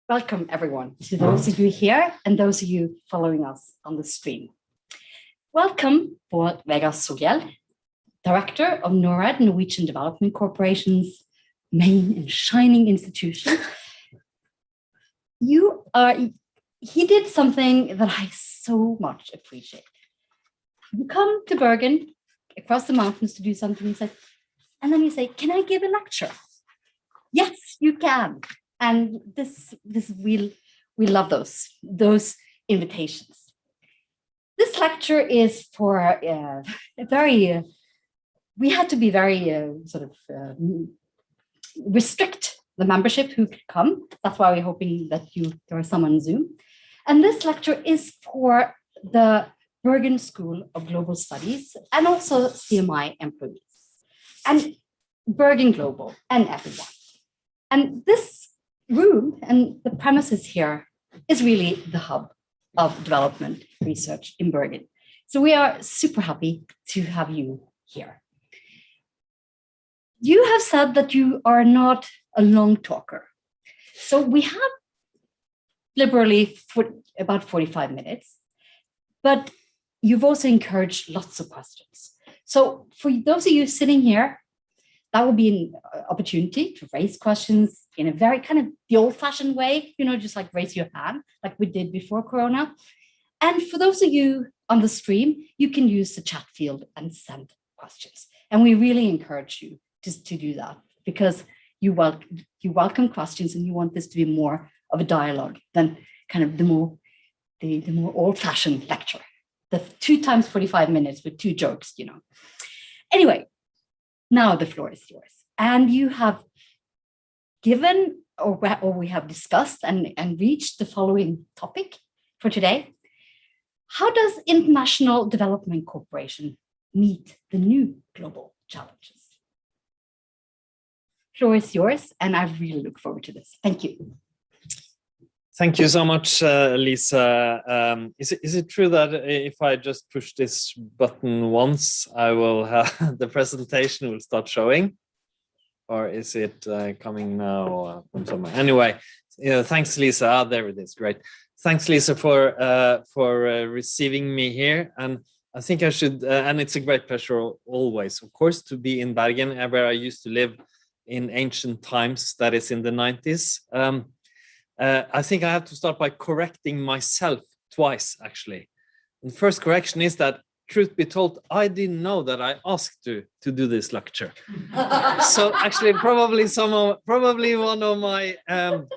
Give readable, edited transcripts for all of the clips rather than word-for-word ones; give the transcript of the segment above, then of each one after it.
Welcome, everyone, to those of you here and those of you following us on the stream. Welcome, Bård Vegar Solhjell, Director of Norad, Norwegian Development Corporation's main and shining institution. He did something that I so much appreciate. You come to Bergen, across the mountains to do something, and then you say, can I give a lecture? Yes, you can. And we love those invitations. This lecture is for we had to be very restrict the membership who could come. That's why we're hoping that there are some on Zoom. And this lecture is for the Bergen School of Global Studies and also CMI employees and Bergen Global and everyone. And this room and the premises here is really the hub of development research in Bergen. So we are super happy to have you here. You have said that you are not a long talker. So we have liberally for about 45 minutes, but you've also encouraged lots of questions. So for those of you sitting here, that will be an opportunity to raise questions in a very kind of the old-fashioned way, just like raise your hand, like we did before Corona. And for those of you on the stream, you can use the chat field and send questions. And we really encourage you to do that because you welcome questions and you want this to be more of a dialogue than kind of the more old-fashioned lecture. The 2 times 45 minutes with 2 jokes, Anyway, now the floor is yours. And you have given, or we have discussed and reached the following topic for today. How does international development cooperation meet the new global challenges? Floor is yours, and I really look forward to this. Thank you. Thank you so much, Lisa. Is it true that if I just push this button once, I will have the presentation will start showing, or is it coming now from somewhere? Anyway, thanks, Lisa. There it is. Great. Thanks, Lisa, for receiving me here. And I think I should. And it's a great pleasure always, of course, to be in Bergen, where I used to live in ancient times. That is in the 90s. I think I have to start by correcting myself twice, actually. And the first correction is that, truth be told, I didn't know that I asked to do this lecture. So actually, probably one of my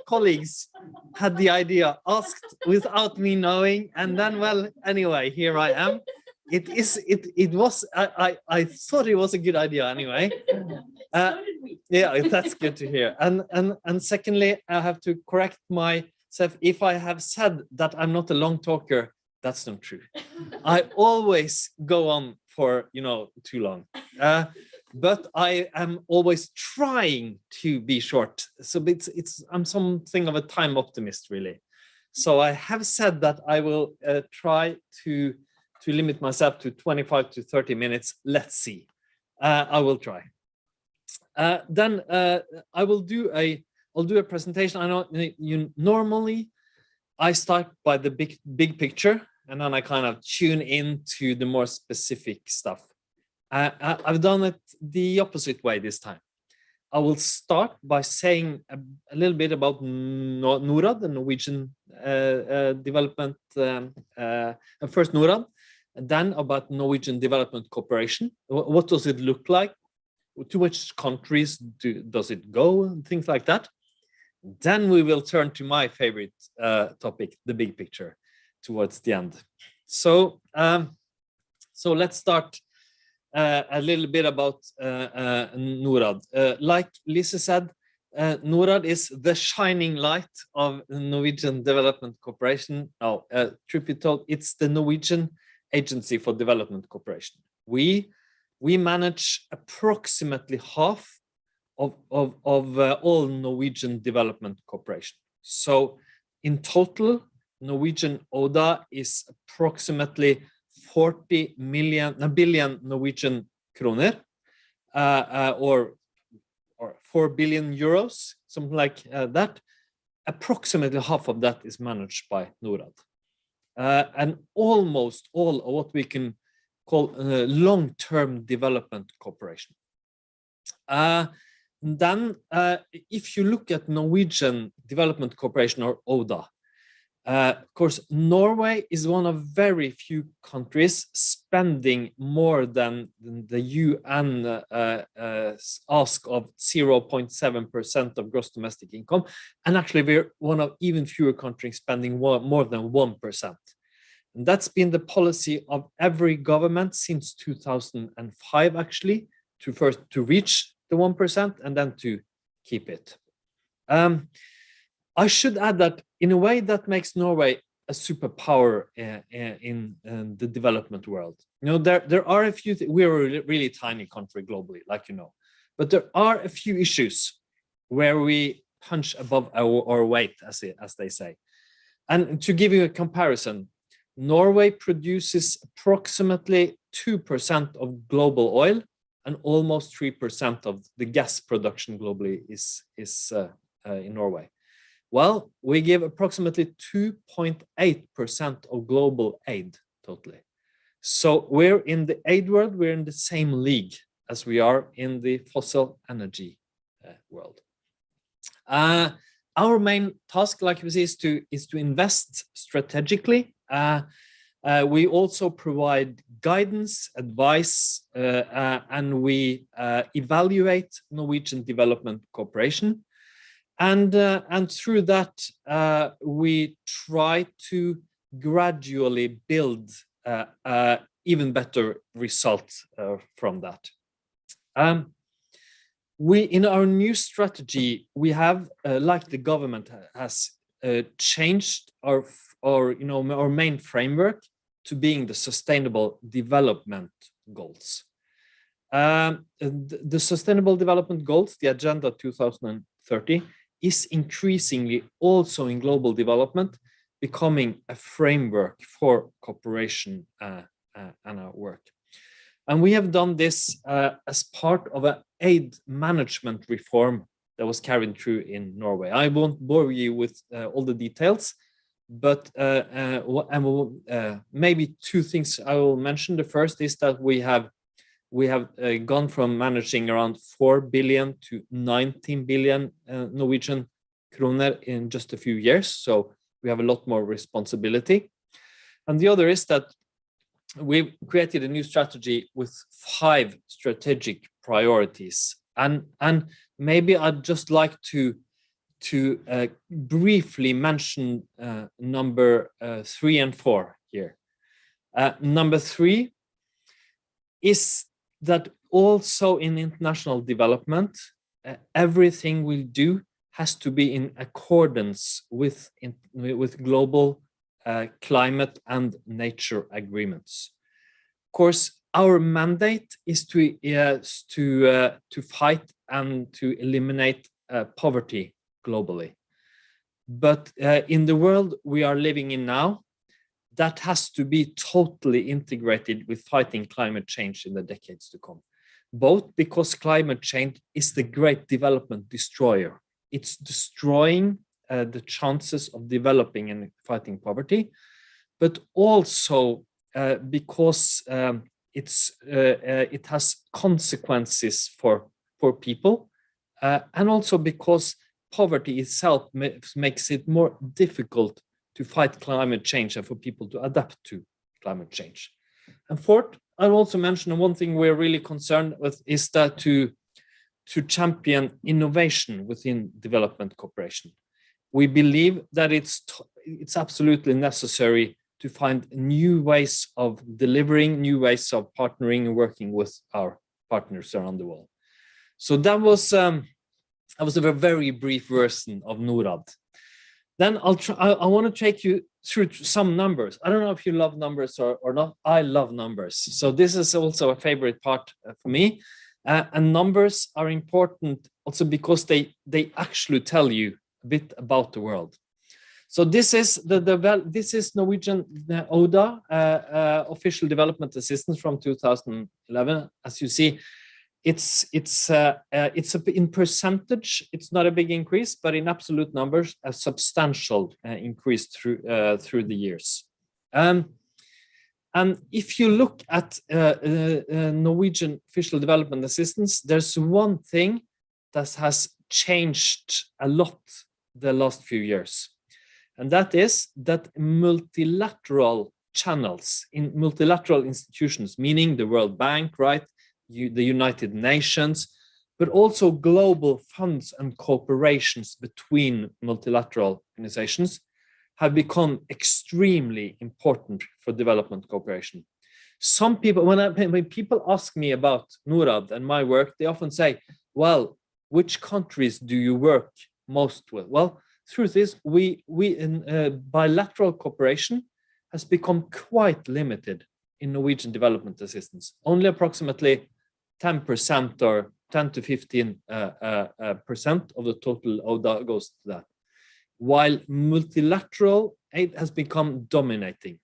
colleagues had the idea, asked without me knowing, and then, well, anyway, here I am. It was. I thought it was a good idea anyway. So did we. Yeah, that's good to hear. And secondly, I have to correct myself. If I have said that I'm not a long talker, that's not true. I always go on for too long. But I am always trying to be short. So I'm something of a time optimist, really. So I have said that I will try to limit myself to 25 to 30 minutes. Let's see. I will try. Then I will do a presentation. I know normally I start by the big picture, and then I kind of tune into the more specific stuff. I've done it the opposite way this time. I will start by saying a little bit about Norad, the Norwegian development, first Norad, and then about Norwegian Development Corporation. What does it look like? To which countries does it go? And things like that. Then we will turn to my favorite topic, the big picture, towards the end. So let's start a little bit about Norad. Like Lise said, Norad is the shining light of Norwegian Development Corporation. Now, truth be told, it's the Norwegian Agency for Development Corporation. We manage approximately half of all Norwegian Development Corporation. So in total, NorwegianODA is approximately 40 billion Norwegian kroner, or 4 billion euros, something like that, approximately half of that is managed by Norad. And almost all of what we can call long-term development cooperation. Then, if you look at Norwegian Development Cooperation, or ODA, of course, Norway is one of very few countries spending more than the UN ask of 0.7% of gross domestic income. And actually, we're one of even fewer countries spending more than 1%. And that's been the policy of every government since 2005, actually, to reach the 1% and then to keep it. I should add that in a way that makes Norway a superpower in the development world. You know, there are a few, we're a really tiny country globally, like you know, but there are a few issues where we punch above our weight, as they say. And to give you a comparison, Norway produces approximately 2% of global oil, and almost 3% of the gas production globally is in Norway. Well, we give approximately 2.8% of global aid totally. So we're in the aid world, we're in the same league as we are in the fossil energy world. Our main task, like you see, is to invest strategically. We also provide guidance, advice, and we evaluate Norwegian development cooperation. And through that, we try to gradually build even better results from that. In our new strategy, we have, like the government has changed our main framework to being the Sustainable Development Goals. The Sustainable Development Goals, the Agenda 2030, is increasingly also in global development, becoming a framework for cooperation and our work. And we have done this as part of an aid management reform that was carried through in Norway. I won't bore you with all the details, but maybe two things I will mention. The first is that we have gone from managing around 4 billion to 19 billion Norwegian kroner in just a few years. So we have a lot more responsibility. And the other is that we've created a new strategy with 5 strategic priorities. And maybe I'd just like to briefly mention number 3 and 4 here. Number 3 is that also in international development, everything we do has to be in accordance with global climate and nature agreements. Of course, our mandate is to fight and to eliminate poverty globally. But in the world we are living in now, that has to be totally integrated with fighting climate change in the decades to come. Both because climate change is the great development destroyer. It's destroying the chances of developing and fighting poverty, but also because it has consequences for people, and also because poverty itself makes it more difficult to fight climate change and for people to adapt to climate change. And fourth, I'll also mention one thing we're really concerned with is that to champion innovation within development cooperation. We believe that it's absolutely necessary to find new ways of delivering, new ways of partnering and working with our partners around the world. So that was a very brief version of Norad. Then I want to take you through some numbers. I don't know if you love numbers or not. I love numbers. So this is also a favorite part for me. And numbers are important also because they actually tell you a bit about the world. So this is this is Norwegian ODA, official development assistance from 2011. As you see, in percentage, it's not a big increase, but in absolute numbers, a substantial increase through the years. And if you look at Norwegian official development assistance, there's one thing that has changed a lot the last few years. And that is that multilateral channels in multilateral institutions, meaning the World Bank, right, the United Nations, but also global funds and cooperations between multilateral organizations have become extremely important for development cooperation. Some people, when people ask me about Norad and my work, they often say, well, which countries do you work most with? Well, truth is, we in bilateral cooperation has become quite limited in Norwegian development assistance. Only approximately 10% or 10 to 15% of the total ODA goes to that, while multilateral aid has become dominating.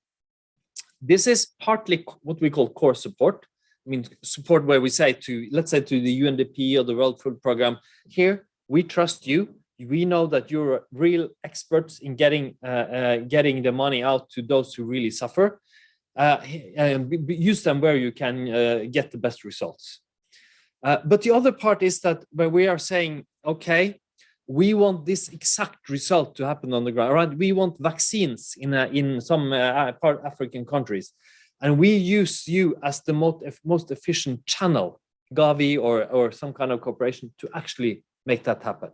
This is partly what we call core support. I mean, support where we say to, let's say to the UNDP or the World Food Programme, here, we trust you. We know that you're real experts in getting the money out to those who really suffer. Use them where you can get the best results. But the other part is that where we are saying, okay, we want this exact result to happen on the ground, right? We want vaccines in some African countries, and we use you as the most efficient channel, Gavi or some kind of cooperation, to actually make that happen.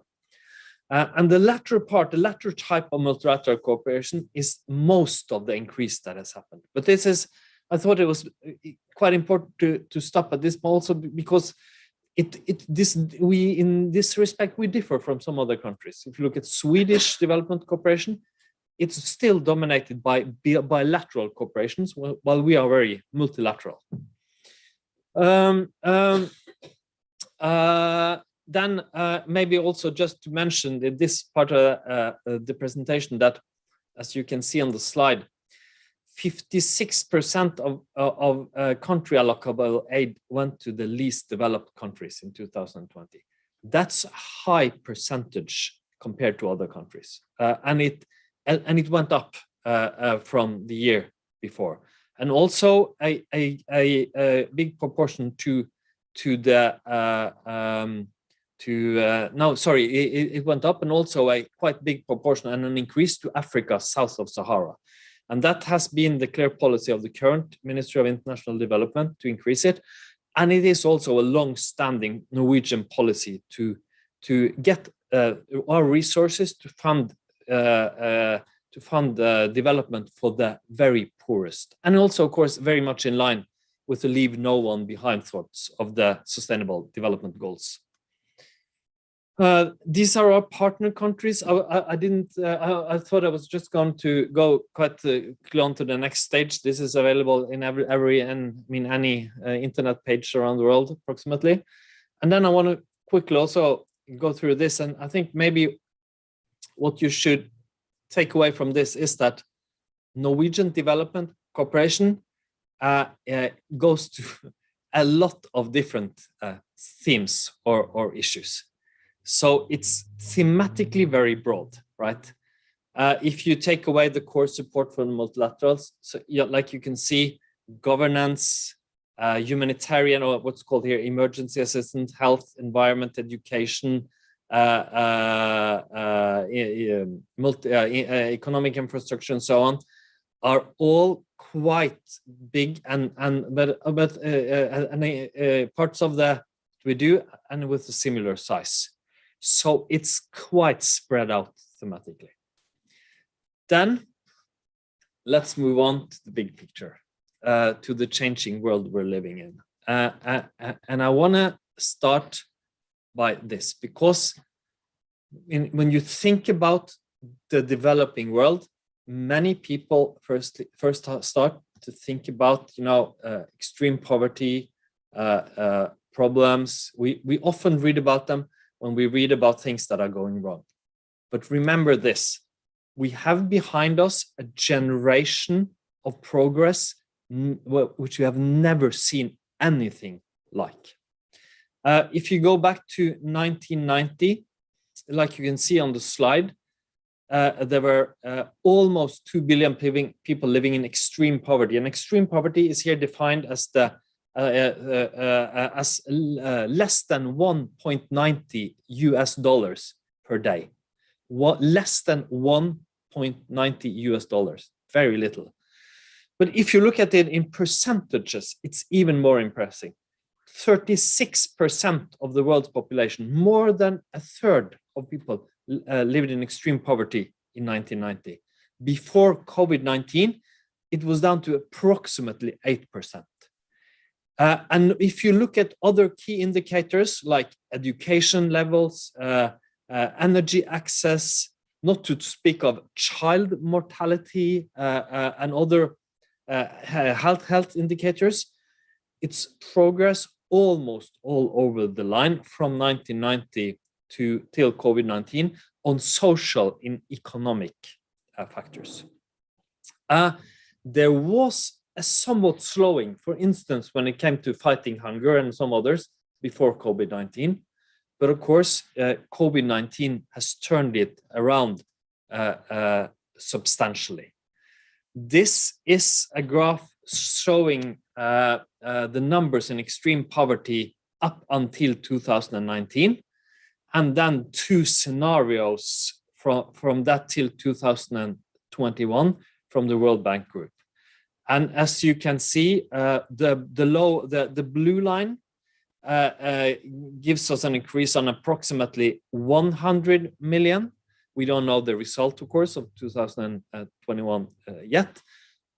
And the latter type of multilateral cooperation is most of the increase that has happened. But this is, I thought it was quite important to stop at this, but also because in this respect, we differ from some other countries. If you look at Swedish development cooperation, it's still dominated by bilateral cooperations, while we are very multilateral. Then maybe also just to mention in this part of the presentation that, as you can see on the slide, 56% of country allocable aid went to the least developed countries in 2020. That's a high percentage compared to other countries, and it went up from the year before, and also a big proportion to the it went up, and also a quite big proportion and an increase to Africa south of Sahara. And that has been the clear policy of the current Ministry of International Development to increase it. And it is also a long-standing Norwegian policy to get our resources to fund development for the very poorest. And also, of course, very much in line with the leave no one behind thoughts of the Sustainable Development Goals. These are our partner countries. I thought I was just going to go quite on to the next stage. This is available in any internet page around the world, approximately. And then I want to quickly also go through this. And I think maybe what you should take away from this is that Norwegian development cooperation goes to a lot of different themes or issues. So it's thematically very broad, right? If you take away the core support from the multilaterals, so like you can see, governance, humanitarian, or what's called here emergency assistance, health, environment, education, economic infrastructure, and so on, are all quite big but parts of the we do and with a similar size. So it's quite spread out thematically. Then let's move on to the big picture, to the changing world we're living in. And I want to start by this, because when you think about the developing world, many people first start to think about, extreme poverty, problems. We often read about them when we read about things that are going wrong. But remember this, we have behind us a generation of progress which we have never seen anything like. If you go back to 1990, like you can see on the slide, there were almost 2 billion people living in extreme poverty. And extreme poverty is here defined as less than 1.90 US dollars per day. Less than 1.90 US dollars, very little. But if you look at it in percentages, it's even more impressive. 36% of the world's population, more than a third of people, lived in extreme poverty in 1990. Before COVID-19, it was down to approximately 8%. And if you look at other key indicators like education levels, energy access, not to speak of child mortality and other health indicators, it's progress almost all over the line from 1990 till COVID-19 on social and economic factors. There was a somewhat slowing, for instance, when it came to fighting hunger and some others before COVID-19. But of course, COVID-19 has turned it around substantially. This is a graph showing the numbers in extreme poverty up until 2019, and then two scenarios from that till 2021 from the World Bank Group. And as you can see, the blue line gives us an increase on approximately 100 million. We don't know the result, of course, of 2021 yet.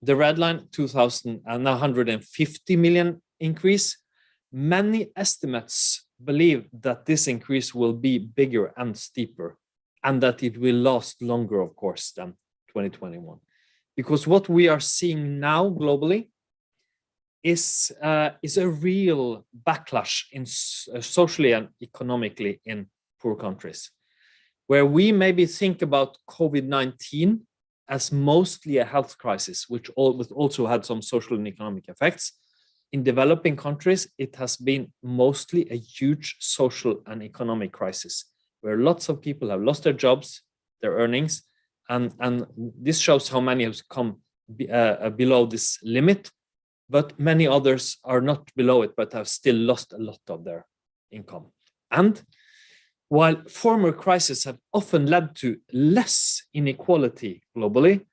The red line, 150 million increase. Many estimates believe that this increase will be bigger and steeper, and that it will last longer, of course, than 2021. Because what we are seeing now globally is a real backlash in socially and economically in poor countries, where we maybe think about COVID-19 as mostly a health crisis, which also had some social and economic effects. In developing countries, it has been mostly a huge social and economic crisis, where lots of people have lost their jobs, their earnings, and this shows how many have come below this limit, but many others are not below it, but have still lost a lot of their income. And while former crises have often led to less inequality globally,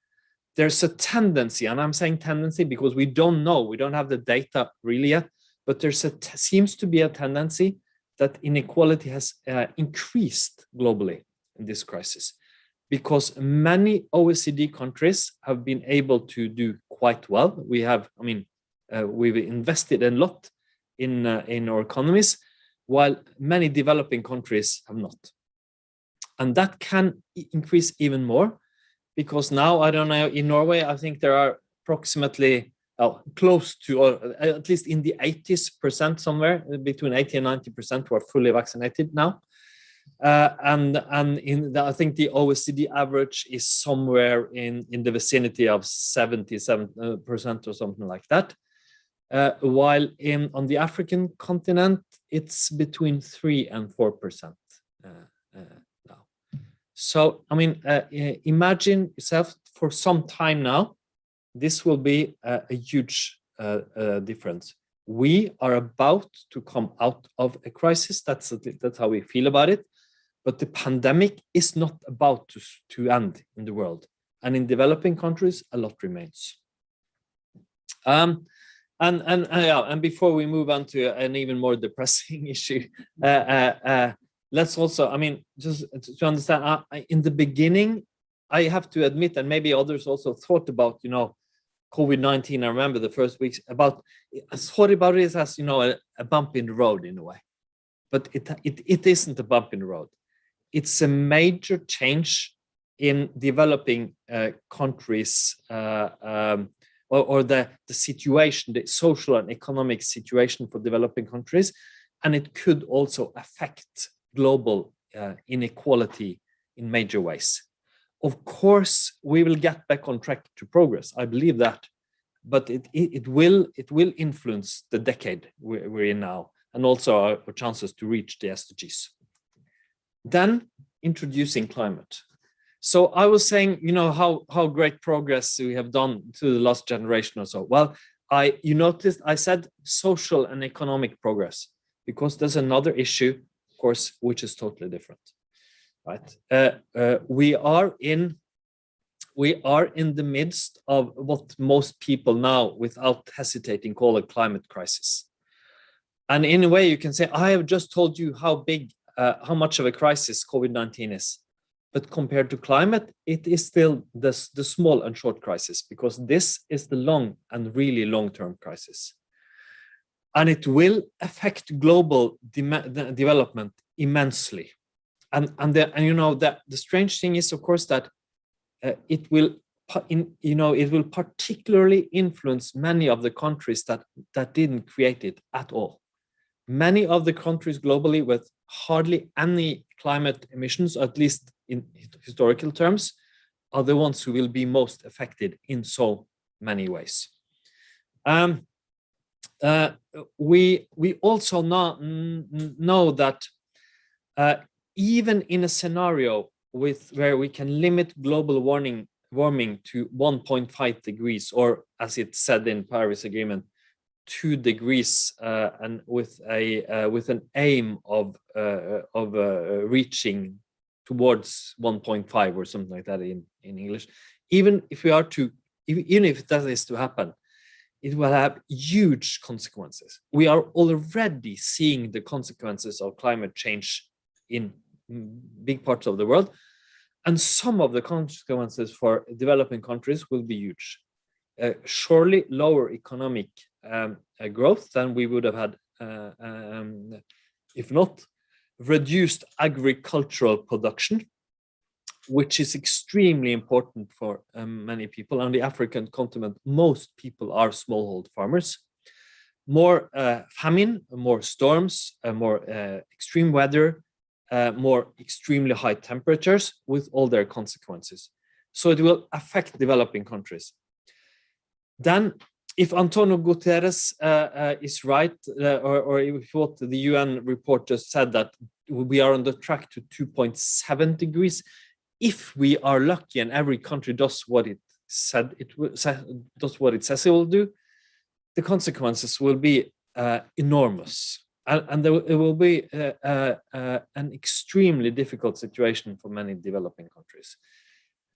there's a tendency, and I'm saying tendency because we don't know, we don't have the data really yet, but seems to be a tendency that inequality has increased globally in this crisis, because many OECD countries have been able to do quite well. We've invested a lot in our economies, while many developing countries have not. And that can increase even more, because now, I don't know, in Norway, I think there are approximately close to, or at least in the 80% somewhere, between 80 and 90% who are fully vaccinated now. I think the OECD average is somewhere in the vicinity of 77% or something like that. While on the African continent, it's between 3 and 4% now. So, imagine yourself, for some time now, this will be a huge difference. We are about to come out of a crisis. That's how we feel about it. But the pandemic is not about to end in the world. And in developing countries, a lot remains. And before we move on to an even more depressing issue, let's also, just to understand, in the beginning, I have to admit, and maybe others also thought about, COVID-19. I remember the first weeks I thought about it as, a bump in the road in a way, but it isn't a bump in the road. It's a major change in developing countries, or the situation, the social and economic situation for developing countries, and it could also affect global inequality in major ways. Of course, we will get back on track to progress. I believe that, but it will influence the decade we're in now, and also our chances to reach the SDGs. Then introducing climate. So I was saying, how great progress we have done to the last generation or so. Well, you noticed I said social and economic progress, because there's another issue, of course, which is totally different, right? We are in the midst of what most people now, without hesitating, call a climate crisis. And in a way, you can say, I have just told you how much of a crisis COVID-19 is. But compared to climate, it is still the small and short crisis, because this is the long and really long-term crisis. And it will affect global development immensely. And the strange thing is, of course, that it will particularly influence many of the countries that didn't create it at all. Many of the countries globally with hardly any climate emissions, at least in historical terms, are the ones who will be most affected in so many ways. We also know that even in a scenario where we can limit global warming to 1.5 degrees, or as it's said in Paris Agreement, 2 degrees, and with an aim of reaching towards 1.5 or something like that in English. Even if that is to happen, it will have huge consequences. We are already seeing the consequences of climate change in big parts of the world, and some of the consequences for developing countries will be huge. Surely lower economic growth than we would have had if not. Reduced agricultural production, which is extremely important for many people. On the African continent, most people are smallhold farmers. More famine, more storms, more extreme weather, more extremely high temperatures, with all their consequences. So it will affect developing countries. Then, if Antonio Guterres is right, or if what the UN report just said, that we are on the track to 2.7 degrees, if we are lucky and every country does what it said it does what it says it will do, the consequences will be enormous, and it will be an extremely difficult situation for many developing countries.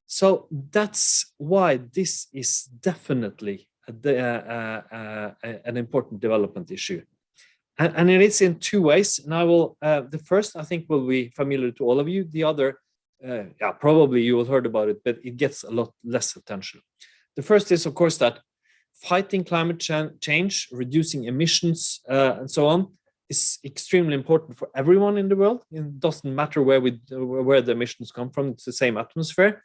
So that's why this is definitely an important development issue, and it is in two ways. And I will the first, I think, will be familiar to all of you. The other, probably you will heard about it, but it gets a lot less attention. The first is, of course, that fighting climate change, reducing emissions, and so on, is extremely important for everyone in the world. It doesn't matter where the emissions come from; it's the same atmosphere,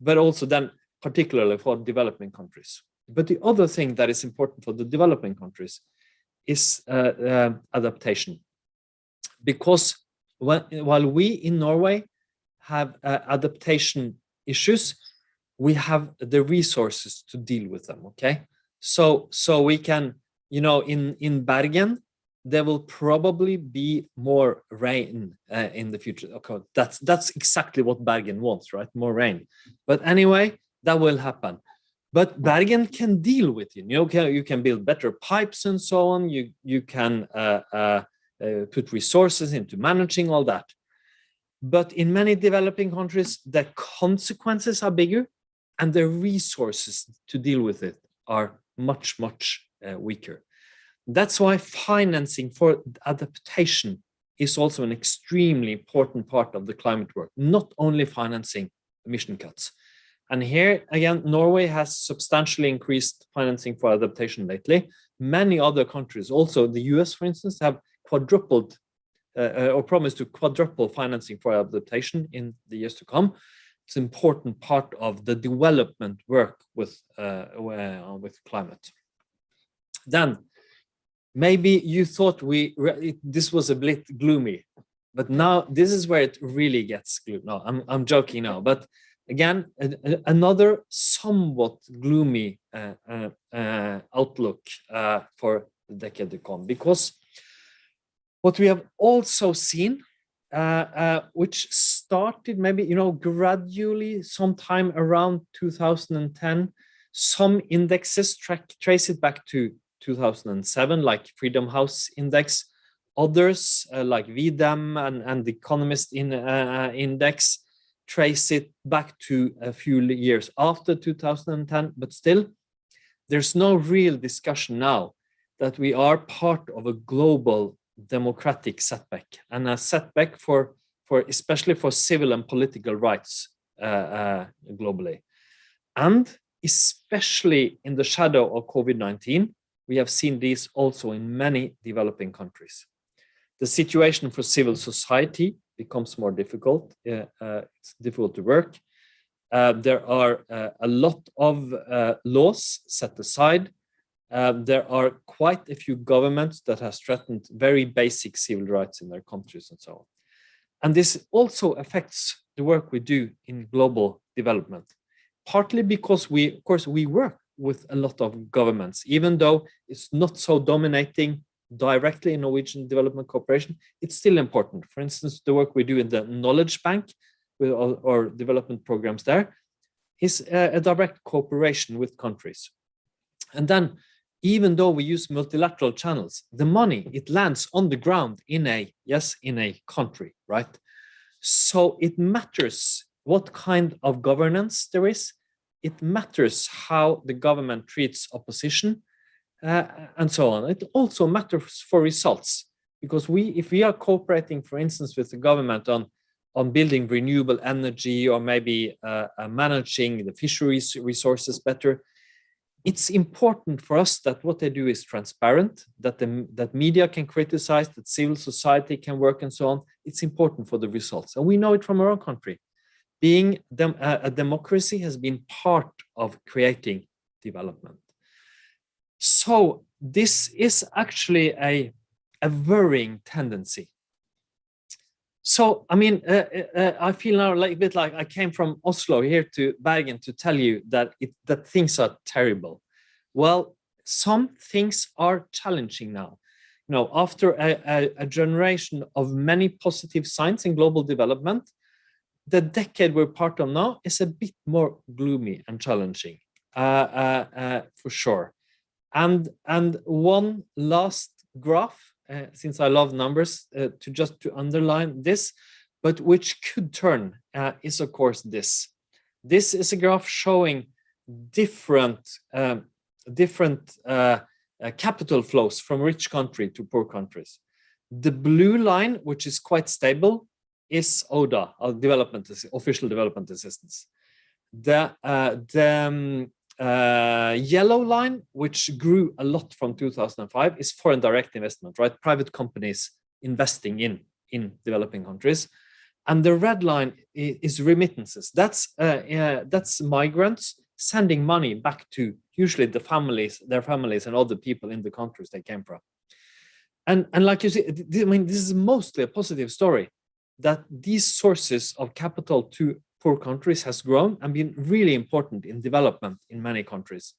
but also then particularly for developing countries. But the other thing that is important for the developing countries is adaptation. Because while we in Norway have adaptation issues, we have the resources to deal with them, okay? So we can, in Bergen, there will probably be more rain in the future. Okay, that's exactly what Bergen wants, right? More rain. But anyway, that will happen. But Bergen can deal with it. You can build better pipes and so on. You can put resources into managing all that. But in many developing countries, the consequences are bigger, and the resources to deal with it are much, much weaker. That's why financing for adaptation is also an extremely important part of the climate work, not only financing emission cuts. And here, again, Norway has substantially increased financing for adaptation lately. Many other countries, also the US, for instance, have quadrupled or promised to quadruple financing for adaptation in the years to come. It's an important part of the development work with climate. Then, maybe you thought this was a bit gloomy, but now this is where it really gets gloomy. No, I'm joking now, but again, another somewhat gloomy outlook for the decade to come, because What we have also seen, which started maybe, gradually sometime around 2010, some indexes trace it back to 2007, like Freedom House Index. Others, like VDEM and the Economist Index, trace it back to a few years after 2010, but still, there's no real discussion now that we are part of a global democratic setback, and a setback for especially for civil and political rights globally. And especially in the shadow of COVID-19, we have seen this also in many developing countries. The situation for civil society becomes more difficult. It's difficult to work. There are a lot of laws set aside. There are quite a few governments that have threatened very basic civil rights in their countries and so on. And this also affects the work we do in global development, partly because of course, we work with a lot of governments, even though it's not so dominating directly in Norwegian development cooperation, it's still important. For instance, the work we do in the Knowledge Bank with our development programs there is a direct cooperation with countries. And then, even though we use multilateral channels, the money, it lands on the ground in a country, right? So it matters what kind of governance there is. It matters how the government treats opposition, and so on. It also matters for results, because if we are cooperating, for instance, with the government on building renewable energy, or maybe managing the fisheries resources better, it's important for us that what they do is transparent, that media can criticize, that civil society can work, and so on. It's important for the results, and we know it from our own country. Being a democracy has been part of creating development. So this is actually a worrying tendency. So, I mean, I feel now a bit like I came from Oslo here to Bergen to tell you that things are terrible. Well, some things are challenging now. After a generation of many positive signs in global development, the decade we're part of now is a bit more gloomy and challenging, for sure. And one last graph, since I love numbers, to underline this, but which could turn, is of course this. This is a graph showing different capital flows from rich country to poor countries. The blue line, which is quite stable, is ODA, official development assistance. The yellow line, which grew a lot from 2005, is foreign direct investment, right? Private companies investing in developing countries. And the red line is remittances. That's migrants sending money back to usually their families and other people in the countries they came from. And like you see, I mean, this is mostly a positive story, that these sources of capital to poor countries has grown and been really important in development in many countries.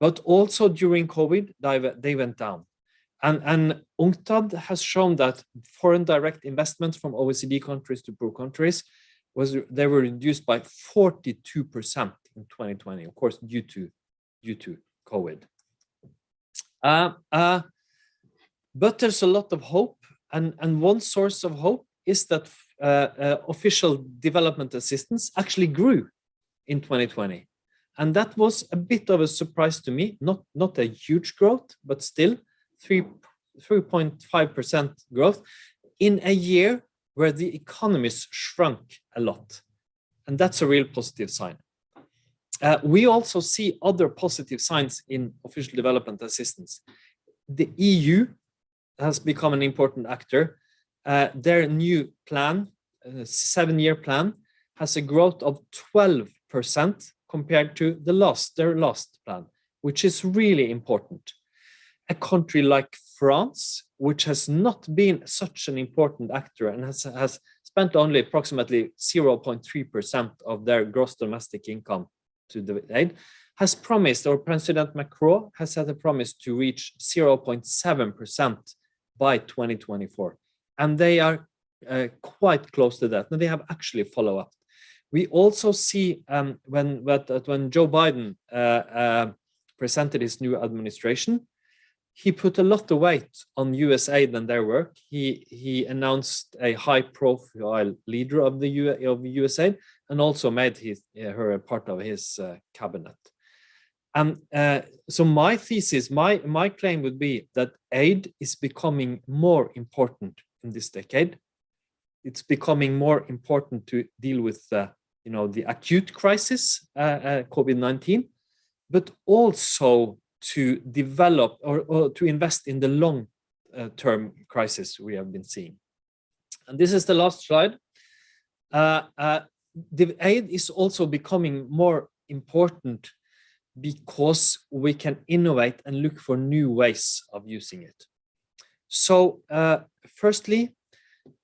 But also during COVID, they went down. And UNCTAD has shown that foreign direct investments from OECD countries to poor countries they were reduced by 42% in 2020, of course, due to COVID. But there's a lot of hope, and one source of hope is that official development assistance actually grew in 2020. And that was a bit of a surprise to me, not a huge growth, but still 3.5% growth in a year where the economies shrunk a lot. And that's a real positive sign. We also see other positive signs in official development assistance. The EU has become an important actor. Their new plan, 7-year plan, has a growth of 12% compared to their last plan, which is really important. A country like France, which has not been such an important actor and has spent only approximately 0.3% of their gross domestic income to the aid, has promised, or President Macron has had a promise to reach 0.7% by 2024. And they are quite close to that. And they have actually follow up. We also see when Joe Biden presented his new administration, he put a lot of weight on US aid and their work. He announced a high-profile leader of the US aid and also made her a part of his cabinet. And so my thesis, my claim would be that aid is becoming more important in this decade. It's becoming more important to deal with the acute crisis, COVID-19, but also to develop or to invest in the long-term crisis we have been seeing. And this is the last slide. The aid is also becoming more important because we can innovate and look for new ways of using it. So firstly,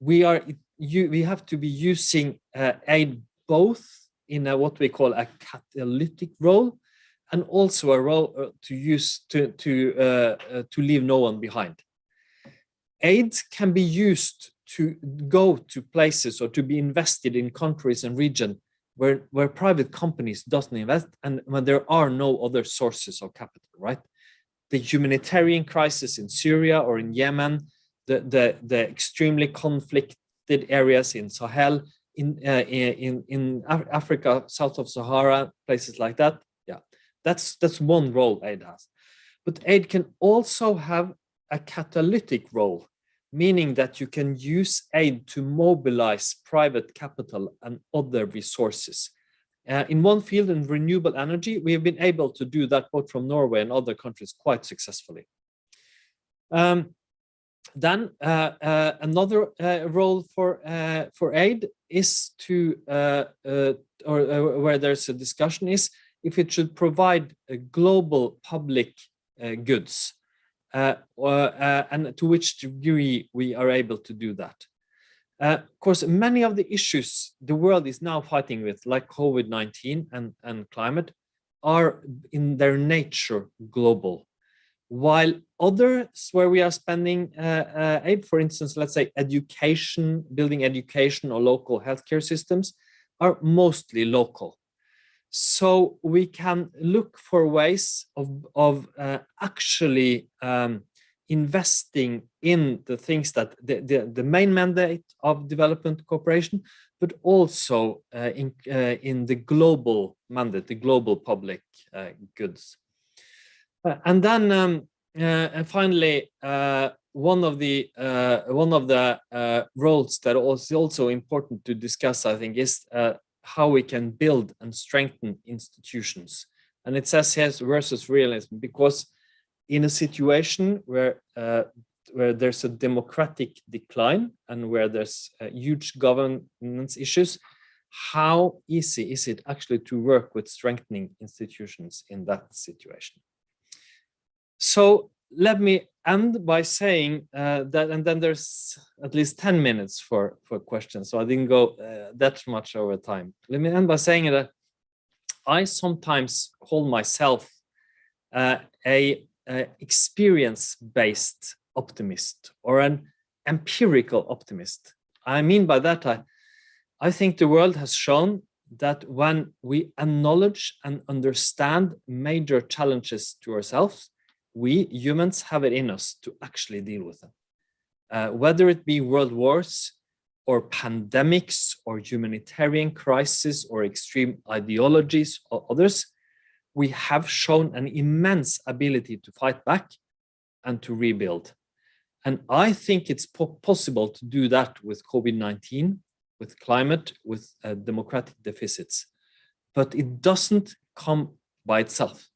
we have to be using aid both in what we call a catalytic role and also a role to leave no one behind. Aid can be used to go to places or to be invested in countries and regions where private companies doesn't invest and when there are no other sources of capital, right? The humanitarian crisis in Syria or in Yemen, the extremely conflicted areas in Sahel, in Africa, south of Sahara, places like that. Yeah, that's one role aid has. But aid can also have a catalytic role, meaning that you can use aid to mobilize private capital and other resources. In one field, in renewable energy, we have been able to do that both from Norway and other countries quite successfully. Then another role for aid is to, where there's a discussion, is if it should provide global public goods. And to which degree we are able to do that. Of course, many of the issues the world is now fighting with, like COVID-19 and climate, are in their nature global. While others where we are spending aid, for instance, let's say education, building education or local healthcare systems, are mostly local. So we can look for ways of actually investing in the things that the main mandate of development cooperation, but also in the global mandate, the global public goods. And then finally, one of the roles that is also important to discuss, I think, is how we can build and strengthen institutions. And it says here versus realism, because in a situation where there's a democratic decline and where there's huge governance issues, how easy is it actually to work with strengthening institutions in that situation? So let me end by saying that, and then there's at least 10 minutes for questions, so I didn't go that much over time. Let me end by saying that I sometimes call myself a experience-based optimist or an empirical optimist. I mean by that, I think the world has shown that when we acknowledge and understand major challenges to ourselves, we humans have it in us to actually deal with them. Whether it be world wars or pandemics or humanitarian crises or extreme ideologies or others, we have shown an immense ability to fight back and to rebuild. And I think it's possible to do that with COVID-19, with climate, with democratic deficits. But it doesn't come by itself.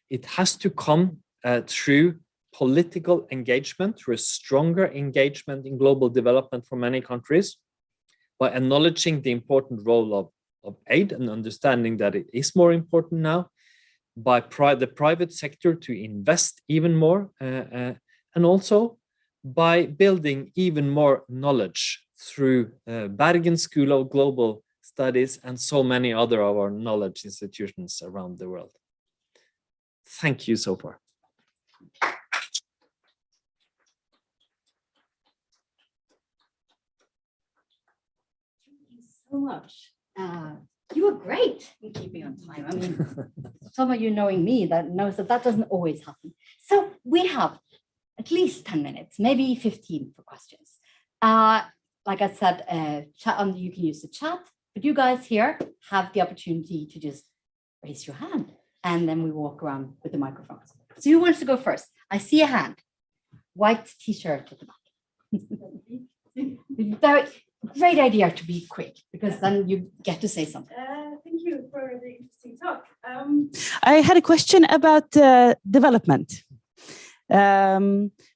It has to come through political engagement, through a stronger engagement in global development for many countries, by acknowledging the important role of aid and understanding that it is more important now, by the private sector to invest even more, and also by building even more knowledge through Bergen School of Global Studies and so many other of our knowledge institutions around the world. Thank you so far. so much. You were great in keeping on time. I mean, some of you knowing me that knows that that doesn't always happen. So we have at least 10 minutes, maybe 15 for questions. Like I said, you can use the chat, but you guys here have the opportunity to just raise your hand and then we walk around with the microphones. So who wants to go first? I see a hand. White t-shirt at the back. Very great idea to be quick because then you get to say something. Thank you for the interesting talk. I had a question about development.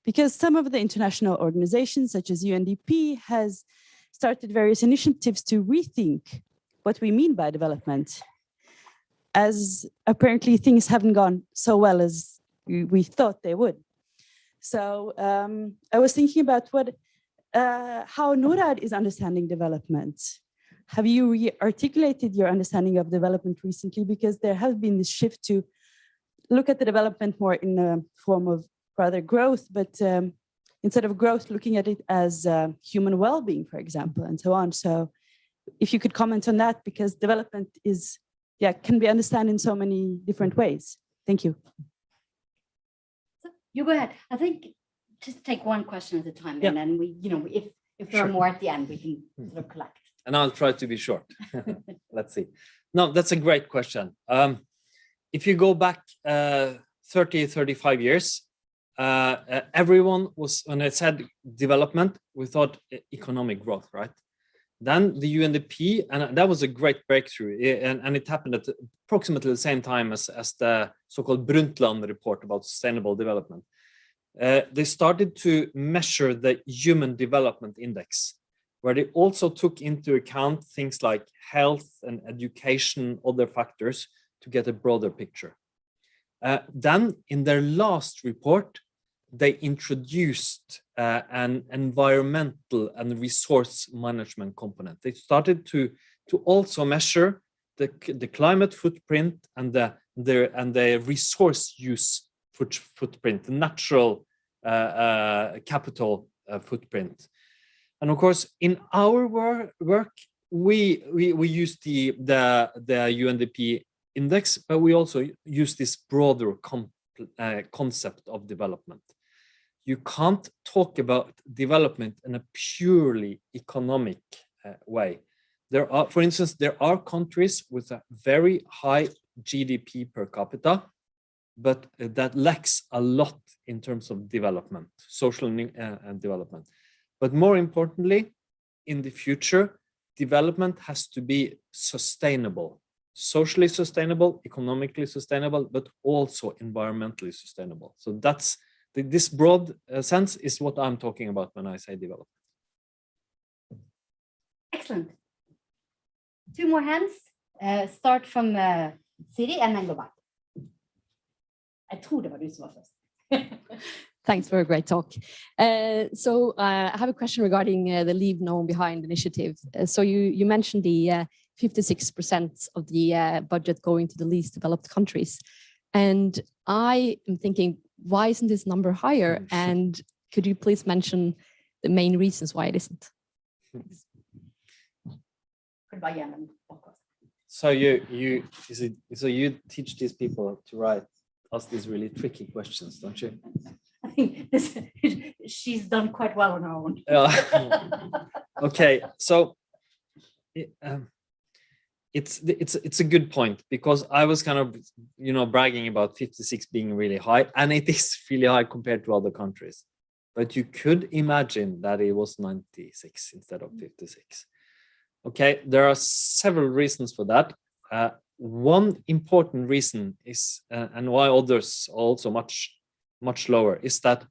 Because some of the international organizations such as UNDP has started various initiatives to rethink what we mean by development, as apparently things haven't gone so well as we thought they would. So I was thinking about how Norad is understanding development. Have you re-articulated your understanding of development recently? Because there has been this shift to look at the development more in a form of rather growth, but instead of growth, looking at it as human well-being, for example, and so on. So if you could comment on that, because development can be understood in so many different ways. Thank you. So you go ahead. I think just take one question at a time, and then we, if there are more at the end, we can sort of collect. And I'll try to be short. Let's see. No, that's a great question. If you go back 30, 35 years, everyone was, when I said development, we thought economic growth, right? Then the UNDP, and that was a great breakthrough, and it happened at approximately the same time as the so-called Brundtland report about sustainable development. They started to measure the Human Development Index, where they also took into account things like health and education, other factors, to get a broader picture. Then in their last report, they introduced an environmental and resource management component. They started to also measure the climate footprint and the resource use footprint, the natural capital footprint. And of course, in our work, we use the UNDP index, but we also use this broader concept of development. You can't talk about development in a purely economic way. There are, for instance, there are countries with a very high GDP per capita, but that lacks a lot in terms of development, social and development. But more importantly, in the future, development has to be sustainable, socially sustainable, economically sustainable, but also environmentally sustainable. So that's this broad sense is what I'm talking about when I say development. Excellent. Two more hands. Start from Siri and then go back. I tror det var du som var först. Thanks for a great talk. So I have a question regarding the Leave No One Behind initiative. So you mentioned the 56% of the budget going to the least developed countries. And I am thinking, why isn't this number higher? And could you please mention the main reasons why it isn't? So you teach these people to ask these really tricky questions, don't you? I think she's done quite well on her own. Okay, so it's a good point, because I was kind of bragging about 56 being really high, and it is really high compared to other countries. But you could imagine that it was 96 instead of 56. Okay, there are several reasons for that. One important reason is, and why others are also much lower, is that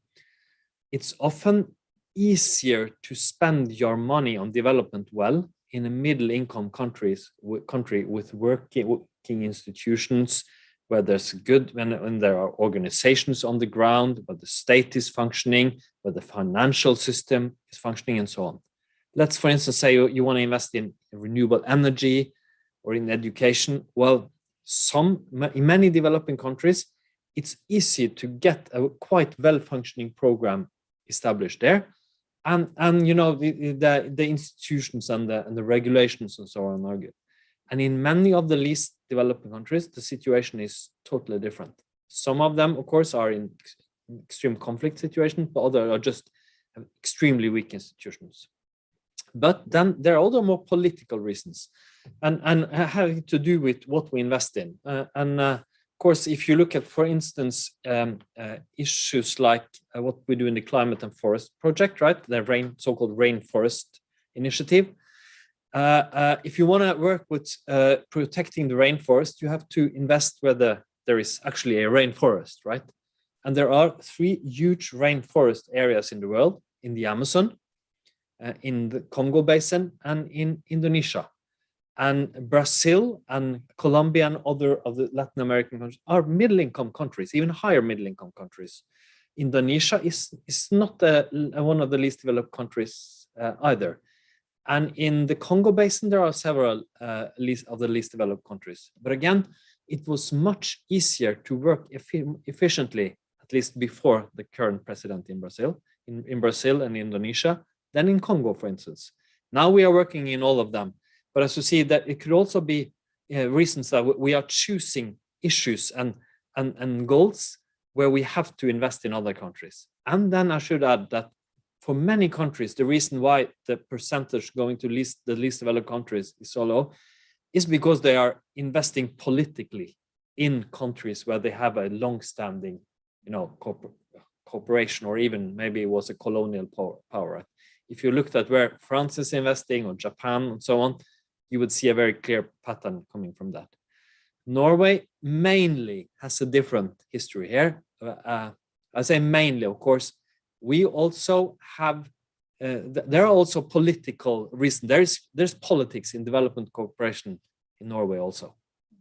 it's often easier to spend your money on development well in a middle-income country with working institutions, where there's good, when there are organizations on the ground, where the state is functioning, where the financial system is functioning, and so on. Let's, for instance, say you want to invest in renewable energy or in education. Well, in many developing countries, it's easy to get a quite well-functioning program established there. And you know, the institutions and the regulations and so on are good. And in many of the least developing countries, the situation is totally different. Some of them, of course, are in extreme conflict situations, but others are just extremely weak institutions. But then there are other more political reasons, and having to do with what we invest in. Of course, if you look at, for instance, issues like what we do in the Climate and Forest Project, right? The so-called Rainforest Initiative. If you want to work with protecting the rainforest, you have to invest where there is actually a rainforest, right? And there are 3 huge rainforest areas in the world: in the Amazon, in the Congo Basin, and in Indonesia. And Brazil and Colombia and other of the Latin American countries are middle-income countries, even higher middle-income countries. Indonesia is not one of the least developed countries either. And in the Congo Basin, there are several of the least developed countries. But again, it was much easier to work efficiently, at least before the current president in Brazil, in Brazil and Indonesia, than in Congo, for instance. Now we are working in all of them. But as you see, that it could also be reasons that we are choosing issues and goals where we have to invest in other countries. And then I should add that for many countries, the reason why the percentage going to the least developed countries is so low is because they are investing politically in countries where they have a long-standing, you know, cooperation, or even maybe it was a colonial power. If you looked at where France is investing, or Japan and so on, you would see a very clear pattern coming from that. Norway mainly has a different history here. I say mainly, of course. We also have, there are also political reasons. There's politics in development cooperation in Norway also.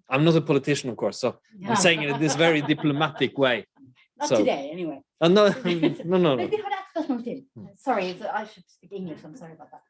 I'm not a politician, of course, so I'm saying it in this very diplomatic way. Not today, anyway. No. Sorry, I should speak English. I'm sorry about that.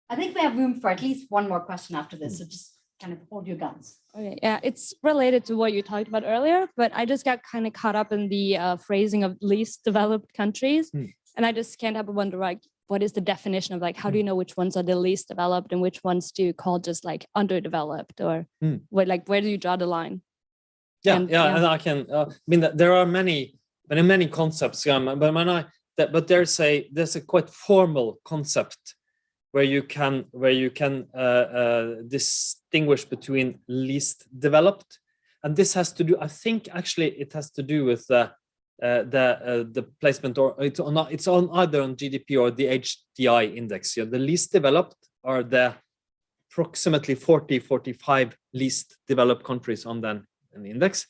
I think we have room for at least one more question after this, so just kind of hold your guns. Okay, yeah, it's related to what you talked about earlier, but I just got kind of caught up in the phrasing of least developed countries, and I just can't help but wonder, like, what is the definition of, like, how do you know which ones are the least developed and which ones do you call just like underdeveloped, or what, like, where do you draw the line? And I can. I mean, there are many concepts, but there's a quite formal concept where you can distinguish between least developed, and this has to do. I think actually it has to do with the placement, or it's on either on GDP or the HDI index. The least developed are the approximately 45 least developed countries on an index,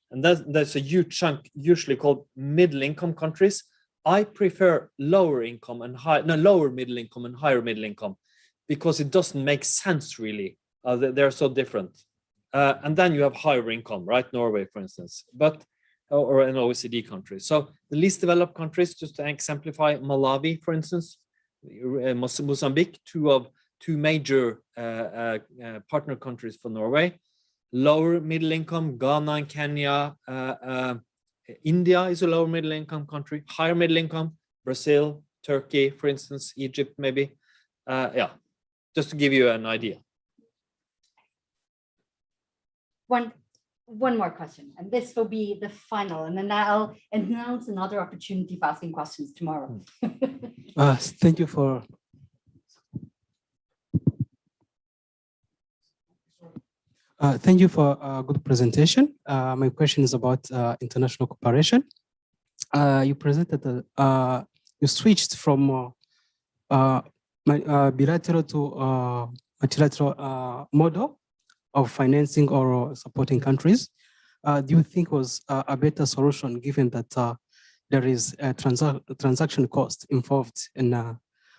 and that's a huge chunk, usually called middle income countries. I prefer lower middle income and higher middle income, because it doesn't make sense really. They're so different. And then you have higher income, right? Norway, for instance, or an OECD country. So the least developed countries, just to exemplify, Malawi, for instance, Mozambique, two major partner countries for Norway. Lower middle income, Ghana and Kenya. India is a lower middle income country. Higher middle income, Brazil, Turkey, for instance, Egypt, maybe. Just to give you an idea. One more question, and this will be the final, and then I'll announce another opportunity for asking questions tomorrow. Thank you for. Thank you for a good presentation. My question is about international cooperation. You presented, you switched from bilateral to multilateral model of financing or supporting countries. Do you think was a better solution, given that there is a transaction cost involved in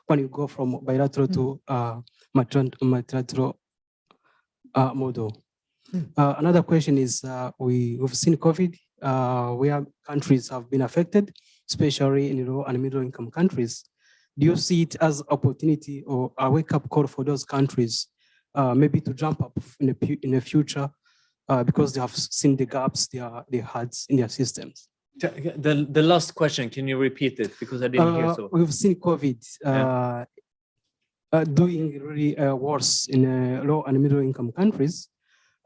when you go from bilateral to multilateral model? Another question is, we've seen COVID, where countries have been affected, especially in low and middle income countries. Do you see it as opportunity or a wake-up call for those countries, maybe to jump up in the future, because they have seen the gaps they had in their systems? The last question, can you repeat it? Because I didn't hear so. We've seen COVID doing really worse in low and middle income countries.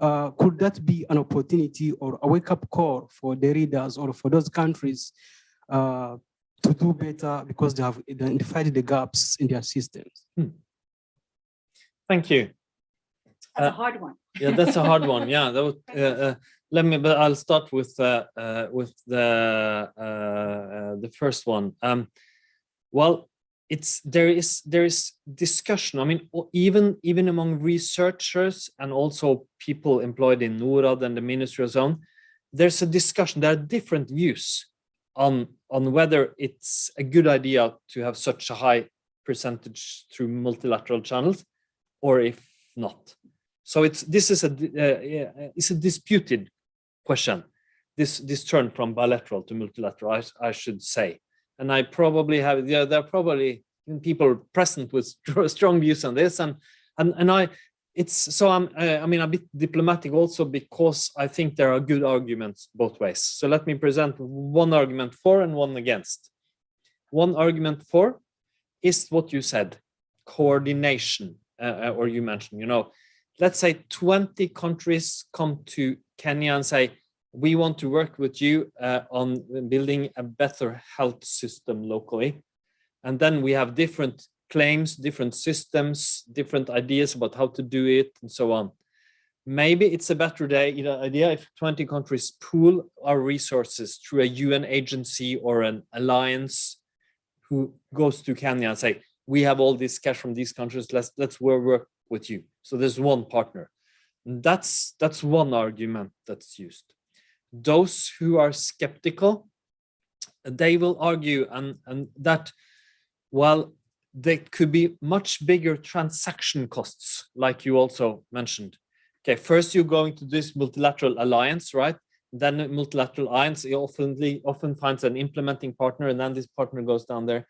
Could that be an opportunity or a wake-up call for the readers or for those countries to do better because they have identified the gaps in their systems? Thank you. That's a hard one. Yeah, that's a hard one. Yeah, that would, but I'll start with the first one. Well, there is discussion. I mean, even among researchers and also people employed in Norad and the Ministry of Zone, there's a discussion. There are different views on whether it's a good idea to have such a high percentage through multilateral channels, or if not. So this is a disputed question. This turn from bilateral to multilateral, I should say. And I probably have, there are probably people present with strong views on this, and it's so I'm a bit diplomatic also, because I think there are good arguments both ways. So let me present one argument for and one against. One argument for is what you said, coordination, or you mentioned, let's say 20 countries come to Kenya and say, we want to work with you on building a better health system locally. And then we have different claims, different systems, different ideas about how to do it, and so on. Maybe it's a better idea if 20 countries pool our resources through a UN agency or an alliance who goes to Kenya and say, we have all this cash from these countries, let's work with you. So there's one partner. That's one argument that's used. Those who are skeptical, they will argue and that, well, there could be much bigger transaction costs, like you also mentioned. Okay, first you're going to this multilateral alliance, right? Then a multilateral alliance often finds an implementing partner, and then this partner goes down there.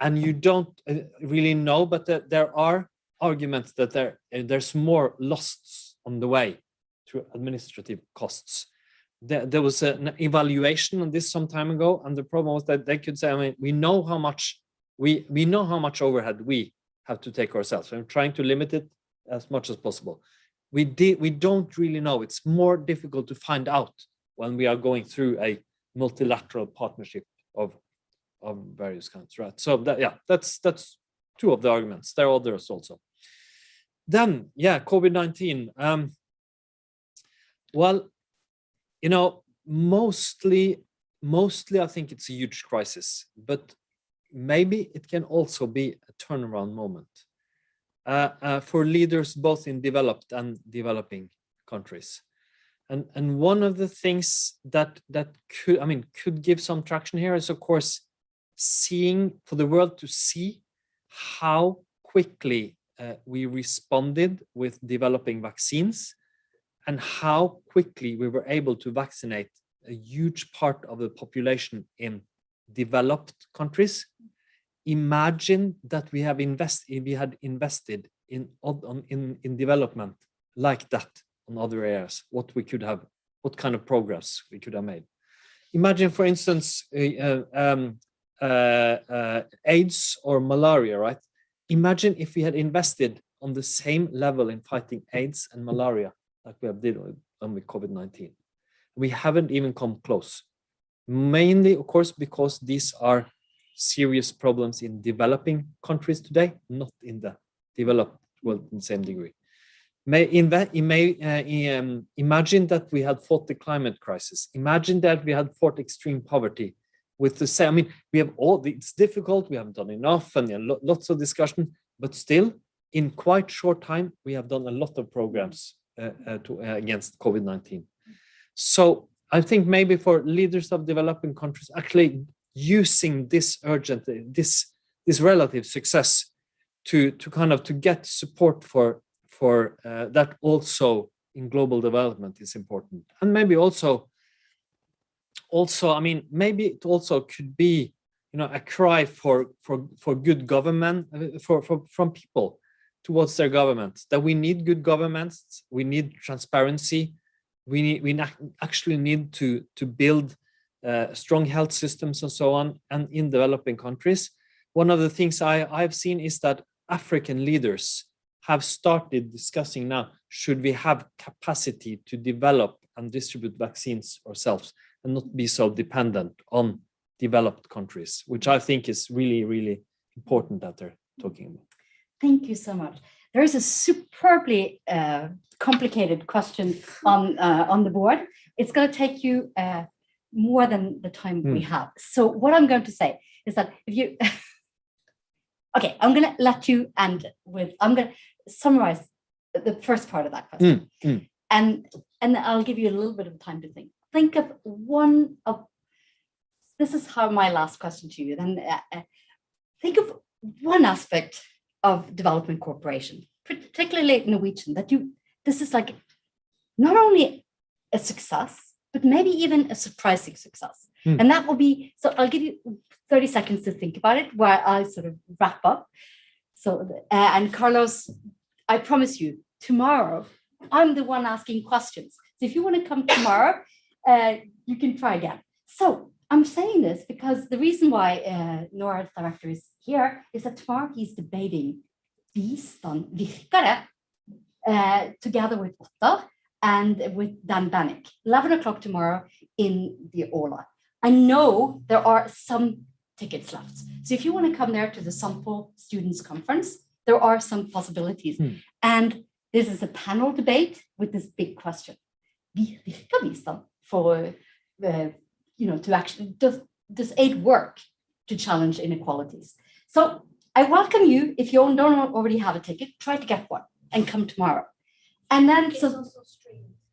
And you don't really know, but there are arguments that there's more lost on the way through administrative costs. There was an evaluation on this some time ago, and the problem was that they could say, I mean, we know how much overhead we have to take ourselves. I'm trying to limit it as much as possible. We don't really know. It's more difficult to find out when we are going through a multilateral partnership of various kinds, right? So that's two of the arguments. There are others also. Then, COVID-19. Well, mostly I think it's a huge crisis, but maybe it can also be a turnaround moment for leaders both in developed and developing countries. And one of the things that could give some traction here is, of course, for the world to see how quickly we responded with developing vaccines, and how quickly we were able to vaccinate a huge part of the population in developed countries. Imagine that we had invested in development like that on other areas. What kind of progress we could have made. Imagine, for instance, AIDS or malaria, right? Imagine if we had invested on the same level in fighting AIDS and malaria like we have did with COVID-19. We haven't even come close. Mainly, of course, because these are serious problems in developing countries today, not in the developed world in the same degree. Imagine that we had fought the climate crisis. Imagine that we had fought extreme poverty with the same. We have it's difficult, we haven't done enough, and lots of discussion, but still, in quite short time, we have done a lot of programs against COVID-19. So I think maybe for leaders of developing countries, actually using this this relative success to get support for that also in global development is important. And maybe also, maybe it also could be, a cry for good government from people towards their governments, that we need good governments, we need transparency, we actually need to build strong health systems and so on, and in developing countries. One of the things I've seen is that African leaders have started discussing now, should we have capacity to develop and distribute vaccines ourselves and not be so dependent on developed countries, which I think is really, really important that they're talking about. Thank you so much. There is a superbly complicated question on the board. It's going to take you more than the time we have. So what I'm going to say is that if you, okay, I'm going to let you end with, I'm going to summarize the first part of that question. And I'll give you a little bit of time to think. Think of one of, this is how my last question to you, then think of one aspect of development cooperation, particularly Norwegian, that this is like not only a success, but maybe even a surprising success. And that will be, so I'll give you 30 seconds to think about it while I sort of wrap up. So, and Carlos, I promise you, tomorrow, I'm the one asking questions. So if you want to come tomorrow, you can try again. So I'm saying this because the reason why Norad's director is here is that tomorrow he's debating bistand virkare together with Otta and with Dan Bannick, 11 o'clock tomorrow in the Aula. I know there are some tickets left. So if you want to come there to the Sampo Students Conference, there are some possibilities. And this is a panel debate with this big question. Virker bistand for, to actually, does aid work to challenge inequalities? So I welcome you, if you don't already have a ticket, try to get one and come tomorrow. And then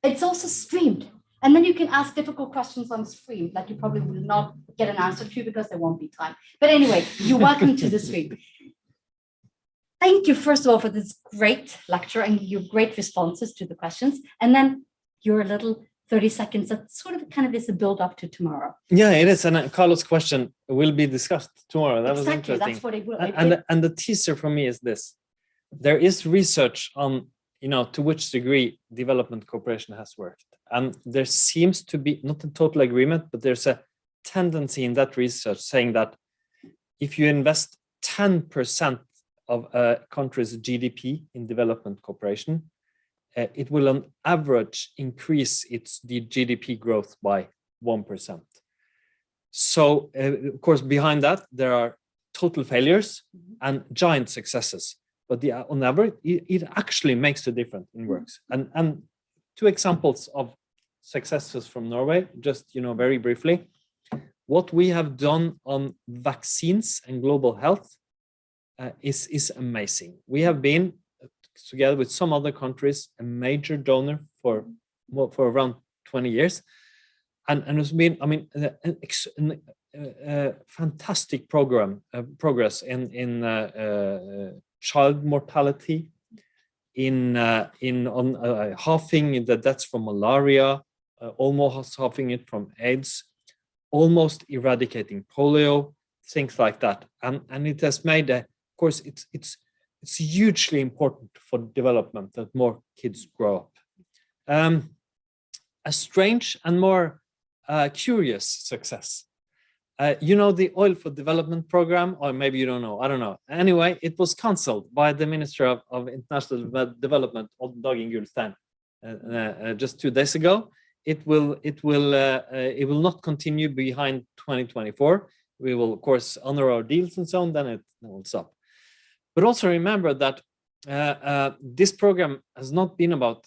it's also streamed. And then you can ask difficult questions on stream that you probably will not get an answer to because there won't be time. But anyway, you're welcome to the stream. Thank you, first of all, for this great lecture and your great responses to the questions. And then your little 30 seconds that sort of kind of is a build up to tomorrow. Yeah, it is. And Carlos' question will be discussed tomorrow. That was interesting. That's what it will. And the teaser for me is this. There is research on, to which degree development cooperation has worked. And there seems to be not a total agreement, but there's a tendency in that research saying that if you invest 10% of a country's GDP in development cooperation, it will on average increase its GDP growth by 1%. So, of course, behind that, there are total failures and giant successes. But on average, it actually makes a difference in works. And two examples of successes from Norway, just very briefly. What we have done on vaccines and global health is amazing. We have been, together with some other countries, a major donor for around 20 years. And it's been, fantastic progress in child mortality, in halving the deaths from malaria, almost halving it from AIDS, almost eradicating polio, things like that. And it has made of course, it's hugely important for development that more kids grow up. A strange and more curious success. The Oil for Development program, or maybe you don't know, I don't know. Anyway, it was cancelled by the Minister of International Development, Dag Gulstein, just 2 days ago. It will not continue behind 2024. We will, of course, honor our deals and so on. Then it will stop. But also remember that this program has not been about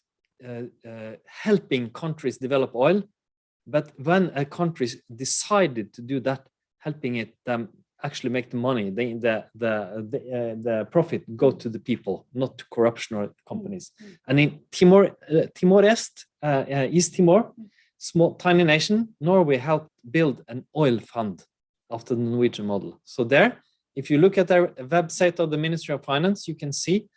helping countries develop oil, but when a country decided to do that, helping them actually make the money, the profit go to the people, not to corruption or companies. And in Timor-Est, East Timor, small tiny nation, Norway helped build an oil fund after the Norwegian model. So there, if you look at their website of the Ministry of Finance, you can see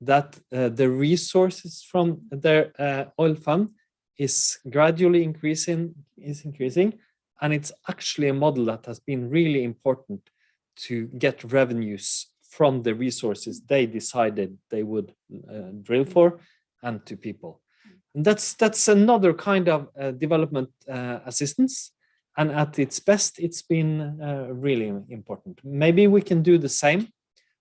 that the resources from their oil fund is gradually increasing, and it's actually a model that has been really important to get revenues from the resources they decided they would drill for and to people. And that's another kind of development assistance. And at its best, it's been really important. Maybe we can do the same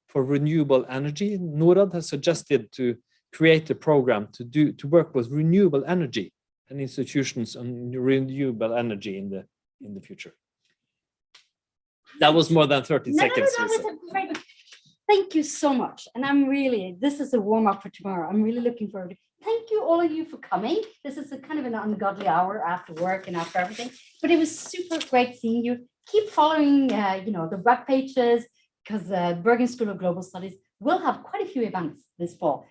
for renewable energy. Norad has suggested to create a program to work with renewable energy and institutions on renewable energy in the future. That was more than 30 seconds. No, that was a great. Thank you so much. And this is a warm up for tomorrow. I'm really looking forward to it. Thank you, all of you, for coming. This is a kind of an ungodly hour after work and after everything, but it was super great seeing you. Keep following, the web pages, because Bergen School of Global Studies will have quite a few events this fall,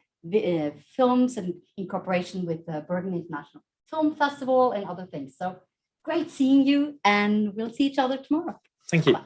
films and in cooperation with the Bergen International Film Festival and other things. So great seeing you, and we'll see each other tomorrow. Thank you. Bye.